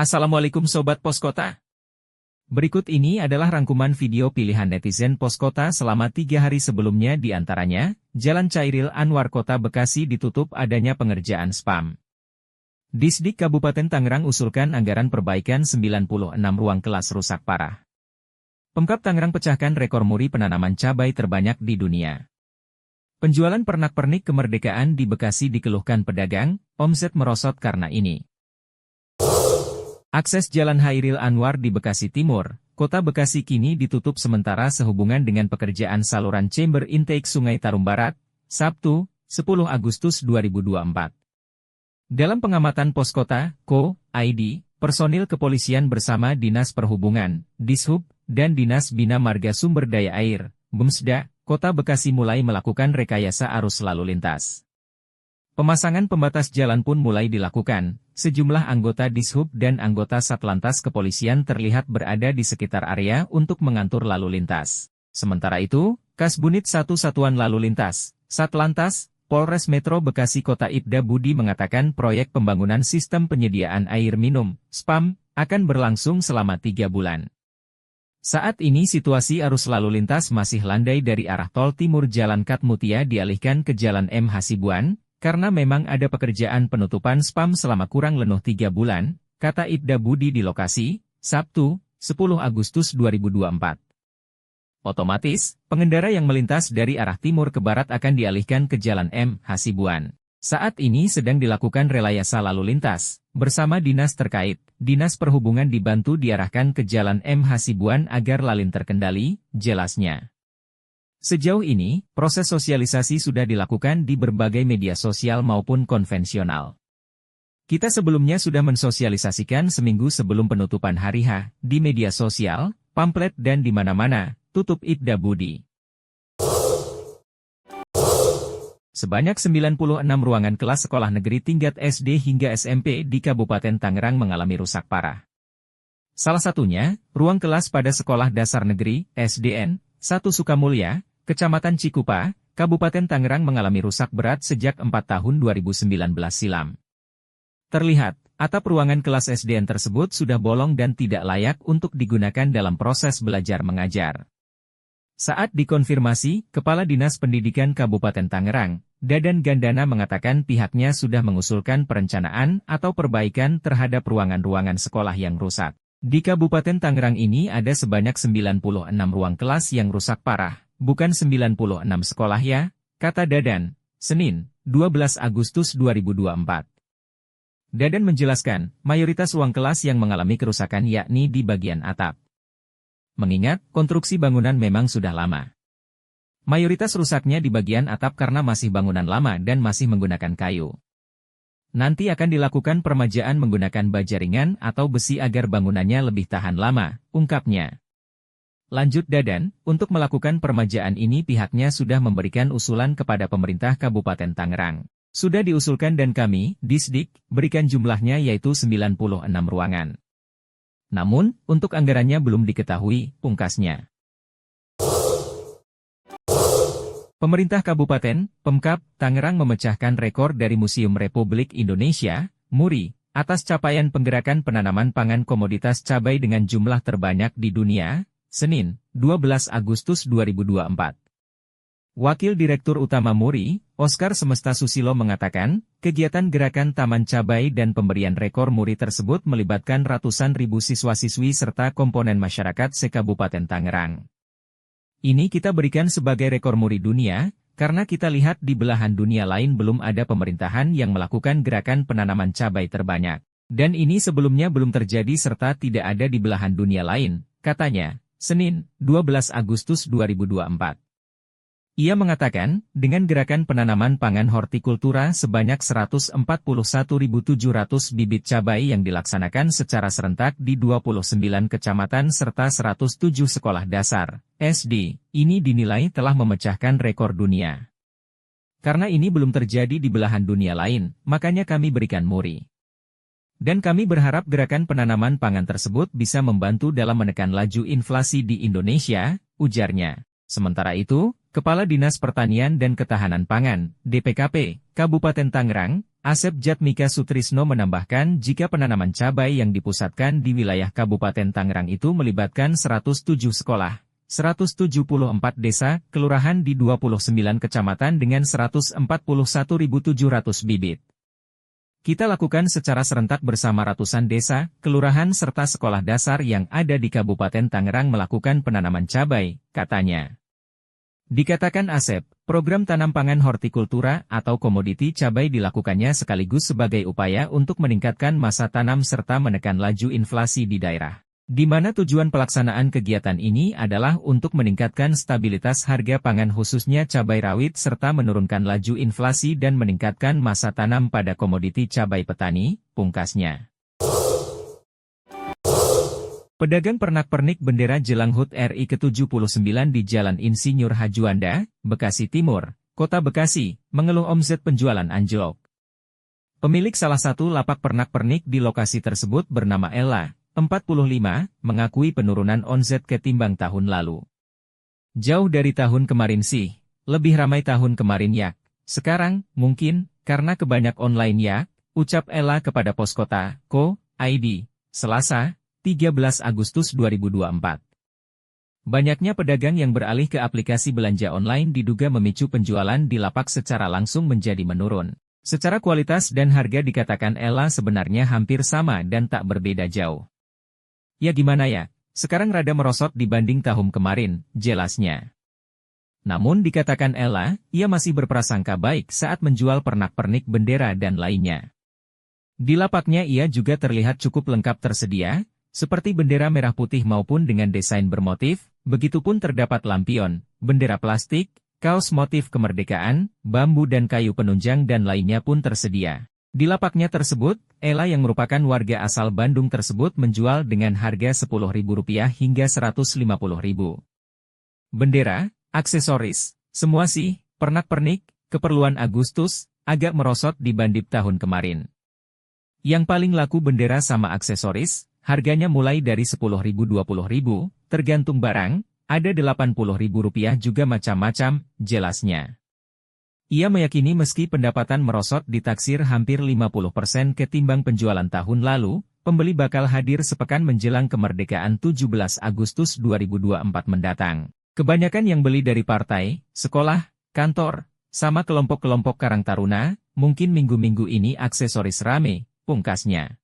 Assalamualaikum Sobat Poskota. Berikut ini adalah rangkuman video pilihan netizen Poskota selama 3 hari sebelumnya, di antaranya, Jalan Chairil Anwar Kota Bekasi ditutup adanya pengerjaan spam. Disdik Kabupaten Tangerang usulkan anggaran perbaikan 96 ruang kelas rusak parah. Pemkab Tangerang pecahkan rekor muri penanaman cabai terbanyak di dunia. Penjualan pernak-pernik kemerdekaan di Bekasi dikeluhkan pedagang, omset merosot karena ini. Akses Jalan Chairil Anwar di Bekasi Timur, Kota Bekasi kini ditutup sementara sehubungan dengan pekerjaan saluran chamber intake Sungai Tarum Barat, Sabtu, 10 Agustus 2024. Dalam pengamatan Poskota, Co.id, personil kepolisian bersama Dinas Perhubungan, Dishub, dan Dinas Bina Marga Sumber Daya Air, BUMSDA, Kota Bekasi mulai melakukan rekayasa arus lalu lintas. Pemasangan pembatas jalan pun mulai dilakukan. Sejumlah anggota Dishub dan anggota Satlantas Kepolisian terlihat berada di sekitar area untuk mengatur lalu lintas. Sementara itu, Kasbunit 1 Satuan Lalu Lintas, Satlantas, Polres Metro Bekasi Kota Ibda Budi mengatakan proyek pembangunan sistem penyediaan air minum, SPAM, akan berlangsung selama 3 bulan. Saat ini situasi arus lalu lintas masih landai dari arah tol timur Jalan Katmutia dialihkan ke Jalan M. Hasibuan, karena memang ada pekerjaan penutupan spam selama kurang lebih 3 bulan, kata Ibda Budi di lokasi, Sabtu, 10 Agustus 2024. Otomatis, pengendara yang melintas dari arah timur ke barat akan dialihkan ke Jalan M. Hasibuan. Saat ini sedang dilakukan rekayasa lalu lintas, bersama dinas terkait. Dinas Perhubungan dibantu diarahkan ke Jalan M. Hasibuan agar lalin terkendali, jelasnya. Sejauh ini, proses sosialisasi sudah dilakukan di berbagai media sosial maupun konvensional. Kita sebelumnya sudah mensosialisasikan seminggu sebelum penutupan hari H, di media sosial, pamflet dan di mana-mana, tutup Ibda Budi. Sebanyak 96 ruangan kelas sekolah negeri tingkat SD hingga SMP di Kabupaten Tangerang mengalami rusak parah. Salah satunya, ruang kelas pada Sekolah Dasar Negeri, SDN, 1 Sukamulya, Kecamatan Cikupa, Kabupaten Tangerang mengalami rusak berat sejak 4 tahun 2019 silam. Terlihat, atap ruangan kelas SDN tersebut sudah bolong dan tidak layak untuk digunakan dalam proses belajar mengajar. Saat dikonfirmasi, Kepala Dinas Pendidikan Kabupaten Tangerang, Dadan Gandana mengatakan pihaknya sudah mengusulkan perencanaan atau perbaikan terhadap ruangan-ruangan sekolah yang rusak. Di Kabupaten Tangerang ini ada sebanyak 96 ruang kelas yang rusak parah. Bukan 96 sekolah ya, kata Dadan, Senin, 12 Agustus 2024. Dadan menjelaskan, mayoritas ruang kelas yang mengalami kerusakan yakni di bagian atap. Mengingat, konstruksi bangunan memang sudah lama. Mayoritas rusaknya di bagian atap karena masih bangunan lama dan masih menggunakan kayu. Nanti akan dilakukan permajaan menggunakan baja ringan atau besi agar bangunannya lebih tahan lama, ungkapnya. Lanjut Dadan, untuk melakukan permajaan ini pihaknya sudah memberikan usulan kepada pemerintah Kabupaten Tangerang. Sudah diusulkan dan kami, Disdik, berikan jumlahnya yaitu 96 ruangan. Namun, untuk anggarannya belum diketahui, pungkasnya. Pemerintah Kabupaten, Pemkab, Tangerang memecahkan rekor dari Museum Republik Indonesia, MURI, atas capaian penggerakan penanaman pangan komoditas cabai dengan jumlah terbanyak di dunia, Senin, 12 Agustus 2024. Wakil Direktur Utama MURI, Oscar Semesta Susilo mengatakan, kegiatan gerakan Taman Cabai dan pemberian rekor MURI tersebut melibatkan ratusan ribu siswa-siswi serta komponen masyarakat se-Kabupaten Tangerang. Ini kita berikan sebagai rekor MURI dunia, karena kita lihat di belahan dunia lain belum ada pemerintahan yang melakukan gerakan penanaman cabai terbanyak. Dan ini sebelumnya belum terjadi serta tidak ada di belahan dunia lain, katanya. Senin, 12 Agustus 2024. Ia mengatakan, dengan gerakan penanaman pangan hortikultura sebanyak 141.700 bibit cabai yang dilaksanakan secara serentak di 29 kecamatan serta 107 sekolah dasar, SD, ini dinilai telah memecahkan rekor dunia. Karena ini belum terjadi di belahan dunia lain, makanya kami berikan MURI. Dan kami berharap gerakan penanaman pangan tersebut bisa membantu dalam menekan laju inflasi di Indonesia, ujarnya. Sementara itu, Kepala Dinas Pertanian dan Ketahanan Pangan, DPKP, Kabupaten Tangerang, Asep Jatmika Sutrisno menambahkan jika penanaman cabai yang dipusatkan di wilayah Kabupaten Tangerang itu melibatkan 107 sekolah, 174 desa, kelurahan di 29 kecamatan dengan 141.700 bibit. Kita lakukan secara serentak bersama ratusan desa, kelurahan serta sekolah dasar yang ada di Kabupaten Tangerang melakukan penanaman cabai, katanya. Dikatakan Asep, program tanam pangan hortikultura atau komoditi cabai dilakukannya sekaligus sebagai upaya untuk meningkatkan masa tanam serta menekan laju inflasi di daerah. Di mana tujuan pelaksanaan kegiatan ini adalah untuk meningkatkan stabilitas harga pangan khususnya cabai rawit serta menurunkan laju inflasi dan meningkatkan masa tanam pada komoditi cabai petani, pungkasnya. Pedagang pernak-pernik bendera jelang HUT RI ke-79 di Jalan Insinyur Hajuanda, Bekasi Timur, Kota Bekasi, mengeluh omset penjualan anjlok. Pemilik salah satu lapak pernak-pernik di lokasi tersebut bernama Ella, 45, mengakui penurunan omset ketimbang tahun lalu. Jauh dari tahun kemarin sih, lebih ramai tahun kemarin ya. Sekarang, mungkin, karena kebanyak online ya, ucap Ella kepada Poskota.co.id, Selasa, 13 Agustus 2024. Banyaknya pedagang yang beralih ke aplikasi belanja online diduga memicu penjualan di lapak secara langsung menjadi menurun. Secara kualitas dan harga dikatakan Ella sebenarnya hampir sama dan tak berbeda jauh. Ya gimana ya, sekarang rada merosot dibanding tahun kemarin, jelasnya. Namun dikatakan Ella, ia masih berprasangka baik saat menjual pernak-pernik bendera dan lainnya. Di lapaknya ia juga terlihat cukup lengkap tersedia, seperti bendera merah putih maupun dengan desain bermotif, begitupun terdapat lampion, bendera plastik, kaos motif kemerdekaan, bambu dan kayu penunjang dan lainnya pun tersedia. Di lapaknya tersebut, Ella yang merupakan warga asal Bandung tersebut menjual dengan harga Rp10.000 hingga Rp150.000. Bendera, aksesoris, semua sih, pernak-pernik, keperluan Agustus, agak merosot dibanding tahun kemarin. Yang paling laku bendera sama aksesoris, harganya mulai dari Rp10.000-Rp20.000, tergantung barang, ada Rp80.000 juga macam-macam, jelasnya. Ia meyakini meski pendapatan merosot ditaksir hampir 50% ketimbang penjualan tahun lalu, pembeli bakal hadir sepekan menjelang kemerdekaan 17 Agustus 2024 mendatang. Kebanyakan yang beli dari partai, sekolah, kantor, sama kelompok-kelompok Karang Taruna, mungkin minggu-minggu ini aksesoris rame, pungkasnya.